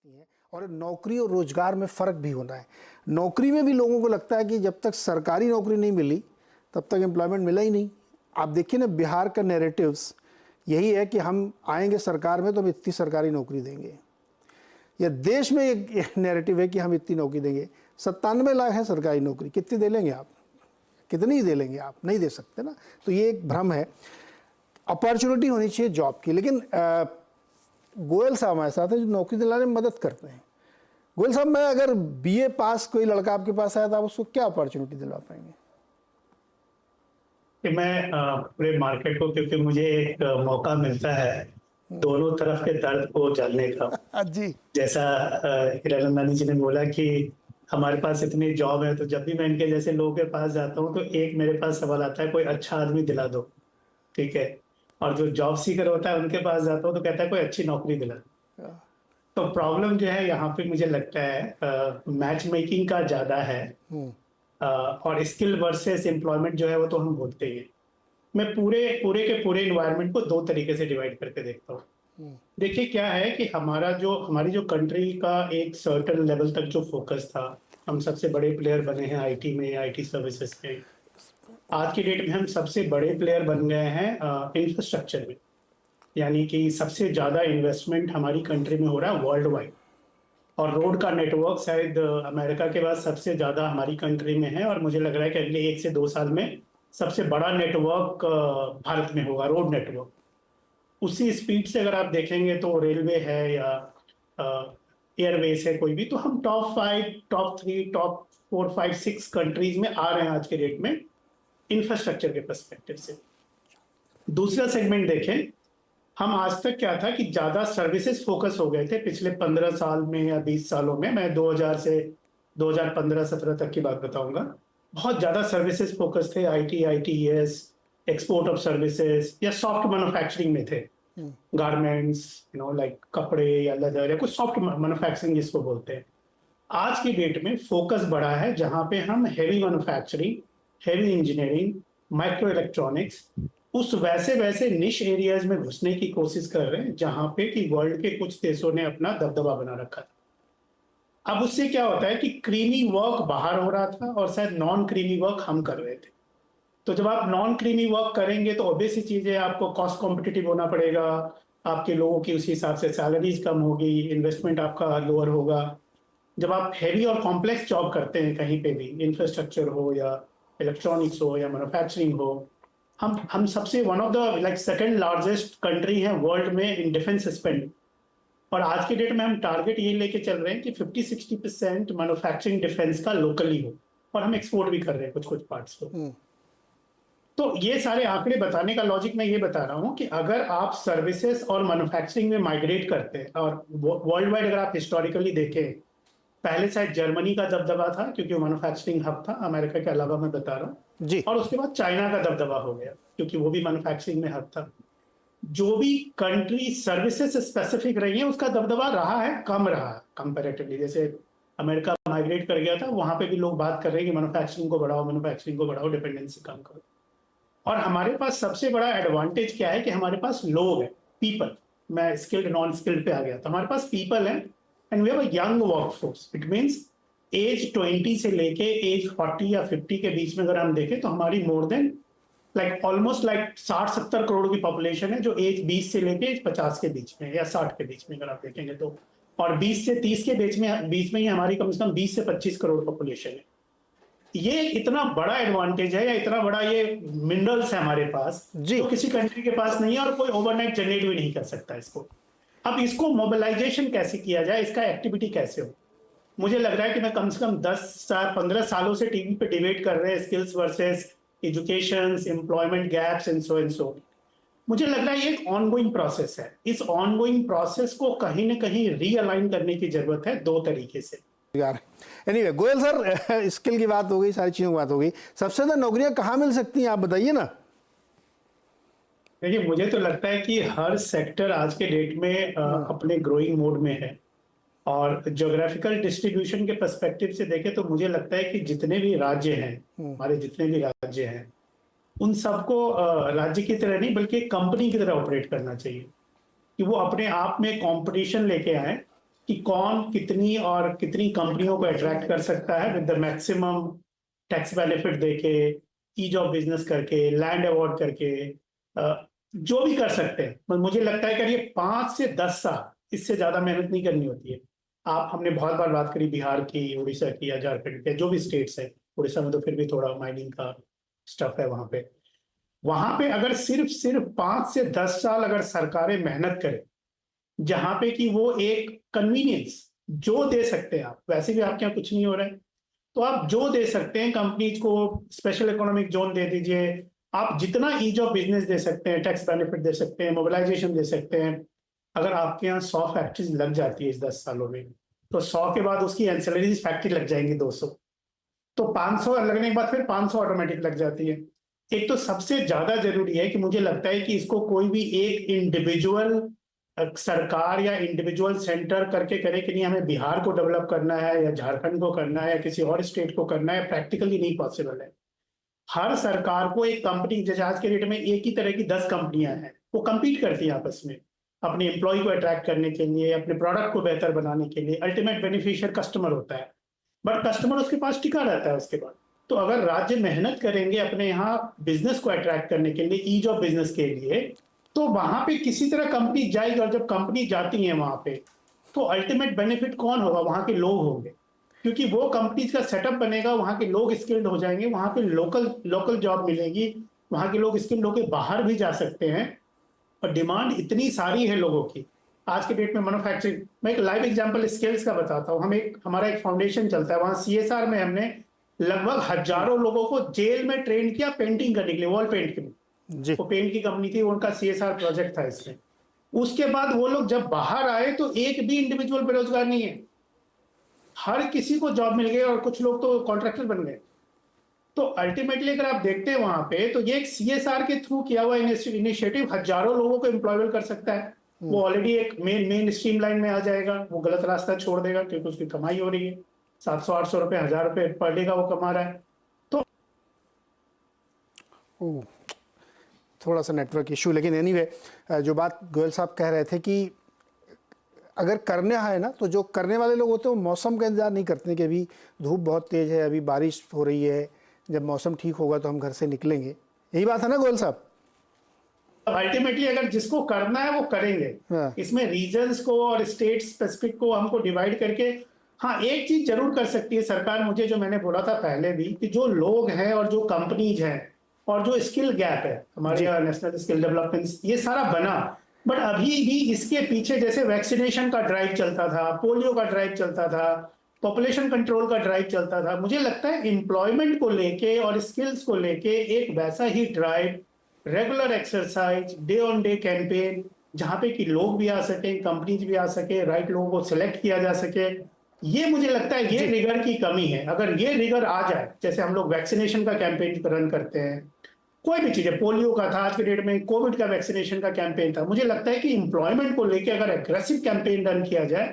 हैं। और नौकरी और रोजगार में फ़र्क भी होना है। नौकरी में भी लोगों को लगता है कि जब तक सरकारी नौकरी नहीं मिली तब तक एम्प्लॉयमेंट मिला ही नहीं। आप देखिए ना, बिहार का नैरेटिव्स यही है कि हम आएंगे सरकार में तो हम इतनी सरकारी नौकरी देंगे, या देश में एक नैरेटिव है कि हम इतनी नौकरी देंगे। 97 लाख है सरकारी नौकरी, कितनी दे लेंगे आप? कितनी ही दे लेंगे आप? नहीं दे सकते ना। तो ये एक भ्रम है। अपॉर्चुनिटी होनी चाहिए जॉब की। लेकिन गोयल साहब हमारे साथ हैं जो नौकरी दिलाने में मदद करते हैं। गोयल साहब, मैं अगर बीए पास कोई लड़का आपके पास आया तो आप उसको क्या अपॉर्चुनिटी दिलवा पाएंगे? कि मैं पूरे मार्केट को, क्योंकि मुझे एक मौका मिलता है दोनों तरफ के दर्द को जानने का। जी जैसा हिरानंदानी जी ने बोला कि हमारे पास इतनी जॉब है, तो जब भी मैं इनके जैसे लोगों के पास जाता हूँ तो एक मेरे पास सवाल आता है, कोई अच्छा आदमी दिला दो, ठीक है। और जो जॉब सीकर होता है उनके पास जाता हूँ तो कहता है कोई अच्छी नौकरी दिला दो। तो प्रॉब्लम जो है यहाँ पे मुझे लगता है मैच मेकिंग का ज्यादा है। और स्किल वर्सेस एम्प्लॉयमेंट जो है वो तो हम बोलते ही हैं। मैं पूरे पूरे के पूरे इन्वायरमेंट को दो तरीके से डिवाइड करके देखता हूँ। देखिए क्या है कि हमारी जो कंट्री का एक सर्टेन लेवल तक जो फोकस था, हम सबसे बड़े प्लेयर बने हैं आईटी में, आईटी सर्विसेज में। आज की डेट में हम सबसे बड़े प्लेयर बन गए हैं इंफ्रास्ट्रक्चर में। यानी कि सबसे ज्यादा इन्वेस्टमेंट हमारी कंट्री में हो रहा है वर्ल्ड वाइड। और रोड का नेटवर्क शायद अमेरिका के बाद सबसे ज्यादा हमारी कंट्री में है, और मुझे लग रहा है कि अगले 1 से 2 साल में सबसे बड़ा नेटवर्क भारत में होगा, रोड नेटवर्क। उसी स्पीड से अगर आप देखेंगे तो रेलवे है या एयरवेज है, कोई भी, तो हम टॉप 5, टॉप 3, टॉप 4, 5, 6 कंट्रीज में आ रहे हैं आज के डेट में इंफ्रास्ट्रक्चर के पर्सपेक्टिव से। दूसरा सेगमेंट देखें, हम आज तक क्या था कि ज्यादा सर्विसेज फोकस हो गए थे पिछले 15 साल में या 20 सालों में। मैं 2000 से 2015-17 तक की बात बताऊंगा। बहुत ज्यादा सर्विसेज फोकस थे, IT, ITS, export of services या सॉफ्ट मैन्युफैक्चरिंग में थे। गारमेंट्स, लाइक कपड़े या लेदर या कुछ सॉफ्ट मैन्युफैक्चरिंग जिसको बोलते हैं। आज की डेट में फोकस बढ़ा है जहां पे हम heavy manufacturing, heavy engineering, micro electronics, उस वैसे वैसे निश एरियाज में घुसने की कोशिश कर रहे हैं जहां पे कि वर्ल्ड के कुछ देशों ने अपना दबदबा बना रखा था। अब उससे क्या होता है कि क्रीमी वर्क बाहर हो रहा था और शायद नॉन क्रीमी वर्क हम कर रहे थे। तो जब आप नॉन क्रीमी वर्क करेंगे तो ऑब्वियस सी चीज है, आपको कॉस्ट कॉम्पिटिटिव होना पड़ेगा। आपके लोगों की उसी हिसाब से सैलरीज कम होगी, इन्वेस्टमेंट आपका लोअर होगा। जब आप हैवी और कॉम्प्लेक्स जॉब करते हैं कहीं पे भी, इंफ्रास्ट्रक्चर हो या इलेक्ट्रॉनिक्स हो या मैन्युफैक्चरिंग हो, हम सबसे one of the like second largest country है वर्ल्ड में इन डिफेंस स्पेंड। और आज के डेट में हम टारगेट ये लेके चल रहे हैं कि 50-60% मैन्युफैक्चरिंग डिफेंस का लोकली हो, और हम एक्सपोर्ट भी कर रहे हैं कुछ कुछ पार्ट्स को। तो ये सारे आंकड़े बताने का लॉजिक मैं ये बता रहा हूं कि अगर आप सर्विसेज और मैन्युफैक्चरिंग में माइग्रेट करते हैं, और वर्ल्ड वाइड अगर आप हिस्टोरिकली देखें, पहले शायद जर्मनी का दबदबा था क्योंकि वो मैन्युफैक्चरिंग हब था, अमेरिका के अलावा मैं बता रहा हूँ जी। और उसके बाद चाइना का दबदबा हो गया क्योंकि वो भी मैन्युफैक्चरिंग में हब था। जो भी कंट्री सर्विसेज स्पेसिफिक रही है उसका दबदबा रहा है, कम रहा है कंपैरेटिवली। जैसे अमेरिका माइग्रेट कर गया था, वहां पे भी लोग बात कर रहे हैं कि मैन्युफैक्चरिंग को बढ़ाओ, मैन्युफैक्चरिंग को बढ़ाओ, डिपेंडेंसी कम करो। और हमारे पास सबसे बड़ा एडवांटेज क्या है कि हमारे पास लोग हैं, पीपल। मैं स्किल्ड नॉन स्किल्ड पे आ गया, तो हमारे पास पीपल है and we have a young workforce. It means age 20 से लेके एज 40 या 50 के बीच में अगर हम देखें तो हमारी more than like almost like 60-70 crore की पॉपुलेशन है जो एज 20 से लेके एज 50 के बीच में या 60 के बीच में अगर आप देखेंगे तो। और 20 से 30 के बीच में ही हमारी कम से कम 20 से 25 करोड़ पॉपुलेशन है। ये इतना बड़ा एडवांटेज है या इतना बड़ा ये मिनरल्स है हमारे पास जी। जो किसी कंट्री के पास नहीं है, और कोई ओवरनाइट जनरेट भी नहीं कर सकता इसको। अब इसको मोबिलाइजेशन कैसे किया जाए, इसका एक्टिविटी कैसे हो। मुझे लग रहा है कि मैं कम से कम 10-15 सालों से टीवी पे डिबेट कर रहे हैं skills versus education, employment gaps and so and so. मुझे लग रहा है ये एक ऑनगोइंग प्रोसेस है। इस ऑनगोइंग प्रोसेस को कहीं ना कहीं रीअलाइन करने की जरूरत है दो तरीके से। यार एनीवे, गोयल सर, स्किल की बात हो गई, सारी चीज़ों की बात हो गई। सबसे ज़्यादा नौकरियां कहाँ मिल सकती हैं, आप बताइए ना। देखिए, मुझे तो लगता है कि हर सेक्टर आज के डेट में अपने ग्रोइंग मोड में है। और ज्योग्राफिकल डिस्ट्रीब्यूशन के पर्सपेक्टिव से देखें तो मुझे लगता है कि जितने भी राज्य हैं, हमारे जितने भी राज्य हैं, उन सबको राज्य की तरह नहीं बल्कि कंपनी की तरह ऑपरेट करना चाहिए कि वो अपने आप में कंपटीशन लेके आए कि कौन कितनी और कितनी कंपनियों को अट्रैक्ट कर सकता है with the maximum tax benefit देके, ईज ऑफ बिजनेस करके, लैंड अवॉर्ड करके, जो भी कर सकते हैं। पर मुझे लगता है कि ये 5 से 10 साल, इससे ज्यादा मेहनत नहीं करनी होती है। आप हमने बहुत बार बात करी बिहार की, उड़ीसा की या झारखंड के, जो भी स्टेट्स है। उड़ीसा में तो फिर भी थोड़ा माइनिंग का स्टफ है वहां पे अगर सिर्फ 5 से 10 साल अगर सरकारें मेहनत करें, जहां पे कि वो एक कन्वीनियंस जो दे सकते हैं, आप वैसे भी आपके यहाँ कुछ नहीं हो रहा है, तो आप जो दे सकते हैं कंपनीज को, स्पेशल इकोनॉमिक जोन दे दीजिए, आप जितना ईज ऑफ बिजनेस दे सकते हैं, टैक्स बेनिफिट दे सकते हैं, मोबिलाइजेशन दे सकते हैं। अगर आपके यहाँ 100 फैक्ट्रीज लग जाती है इस 10 सालों में, तो 100 के बाद उसकी एंसिलरीज फैक्ट्री लग जाएंगी 200, तो 500 लगने के बाद फिर 500 ऑटोमेटिक लग जाती है। एक तो सबसे ज्यादा जरूरी है कि मुझे लगता है कि इसको कोई भी एक इंडिविजुअल सरकार या इंडिविजुअल सेंटर करके करे कि नहीं हमें बिहार को डेवलप करना है या झारखंड को करना है या किसी और स्टेट को करना है, प्रैक्टिकली नहीं पॉसिबल है। हर सरकार को एक कंपनी, जैसे आज के डेट में एक ही तरह की 10 कंपनियां हैं, वो compete करती हैं आपस में अपने एम्प्लॉय को अट्रैक्ट करने के लिए, अपने प्रोडक्ट को बेहतर बनाने के लिए। अल्टीमेट बेनिफिशियर कस्टमर होता है, बट कस्टमर उसके पास टिका रहता है उसके बाद। तो अगर राज्य मेहनत करेंगे अपने यहाँ बिजनेस को अट्रैक्ट करने के लिए, ईज ऑफ बिजनेस के लिए, तो वहां पे किसी तरह कंपनी जाएगी। और जब कंपनी जाती है वहां पे, तो अल्टीमेट बेनिफिट कौन होगा? वहां के लोग होंगे, क्योंकि वो कंपनीज का सेटअप बनेगा, वहां के लोग स्किल्ड हो जाएंगे, वहां पे लोकल जॉब मिलेगी, वहां के लोग स्किल्ड होकर बाहर भी जा सकते हैं। और डिमांड इतनी सारी है लोगों की आज के डेट में मैन्युफैक्चरिंग। मैं एक लाइव एग्जांपल स्किल्स का बताता हूँ। हमारा एक फाउंडेशन चलता है, वहां सीएसआर में हमने लगभग हजारों लोगों को जेल में ट्रेन किया पेंटिंग करने के लिए, वॉल पेंट के लिए। जी। वो पेंट की कंपनी थी, उनका सीएसआर प्रोजेक्ट था इसमें। उसके बाद वो लोग जब बाहर आए तो एक भी इंडिविजुअल बेरोजगार नहीं है, हर किसी को जॉब मिल गई और कुछ लोग तो कॉन्ट्रैक्टर बन गए। तो अल्टीमेटली अगर आप देखते हैं वहां पे, तो ये एक सीएसआर के थ्रू किया हुआ इनिशिएटिव हजारों लोगों को एम्प्लॉयबल कर सकता है। वो ऑलरेडी एक मेन स्ट्रीम लाइन में आ जाएगा, वो गलत रास्ता छोड़ देगा क्योंकि उसकी कमाई हो रही है, 700-800 रुपए, 1000 रुपए पर डे का वो कमा रहा है। तो ओह, थोड़ा सा नेटवर्क इशू, लेकिन एनीवे जो बात गोयल साहब कह रहे थे कि अगर करना है ना, तो जो करने वाले लोग होते हैं वो मौसम का इंतजार नहीं करते कि अभी धूप बहुत तेज है, अभी बारिश हो रही है, जब मौसम ठीक होगा तो हम घर से निकलेंगे। यही बात है ना गोयल साहब? अल्टीमेटली अगर जिसको करना है वो करेंगे। हाँ। इसमें रीजन्स को और स्टेट स्पेसिफिक को हमको डिवाइड करके, हाँ एक चीज जरूर कर सकती है सरकार, मुझे जो मैंने बोला था पहले भी, कि जो लोग हैं और जो कंपनीज हैं और जो स्किल गैप है हमारे यहाँ, नेशनल स्किल डेवलपमेंट, ये सारा बना, बट अभी भी इसके पीछे जैसे वैक्सीनेशन का ड्राइव चलता था, पोलियो का ड्राइव चलता था, पॉपुलेशन कंट्रोल का ड्राइव चलता था, मुझे लगता है एम्प्लॉयमेंट को लेके और स्किल्स को लेके एक वैसा ही drive, regular exercise, day on day campaign, जहां पे कि लोग भी आ सके, कंपनीज भी आ सके, राइट लोगों को सिलेक्ट किया जा सके। ये मुझे लगता है ये रिगर की कमी है। अगर ये रिगर आ जाए, जैसे हम लोग वैक्सीनेशन का कैंपेन रन करते हैं, कोई भी चीज है, पोलियो का था, आज के डेट में कोविड का वैक्सीनेशन का कैंपेन था, मुझे लगता है कि एम्प्लॉयमेंट को लेके अगर एग्रेसिव कैंपेन रन किया जाए,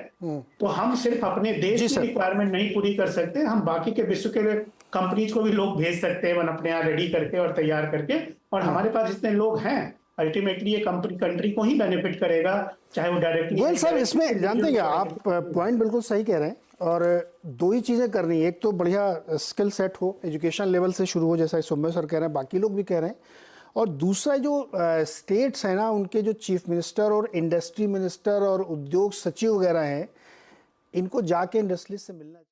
तो हम सिर्फ अपने देश की रिक्वायरमेंट नहीं पूरी कर सकते, हम बाकी के विश्व के कंपनीज को भी लोग भेज सकते हैं अपने यहाँ रेडी करके और तैयार करके। और हमारे पास जितने लोग हैं, अल्टीमेटली ये कंट्री को ही बेनिफिट करेगा, चाहे वो डायरेक्टली। गोयल साहब, इसमें जानते हैं आप पॉइंट बिल्कुल सही कह रहे हैं, और दो ही चीज़ें करनी है। एक तो बढ़िया स्किल सेट हो, एजुकेशन लेवल से शुरू हो, जैसा सौम्य सर कह रहे हैं, बाकी लोग भी कह रहे हैं। और दूसरा जो स्टेट्स हैं ना, उनके जो चीफ मिनिस्टर और इंडस्ट्री मिनिस्टर और उद्योग सचिव वगैरह हैं, इनको जाके इंडस्ट्री से मिलना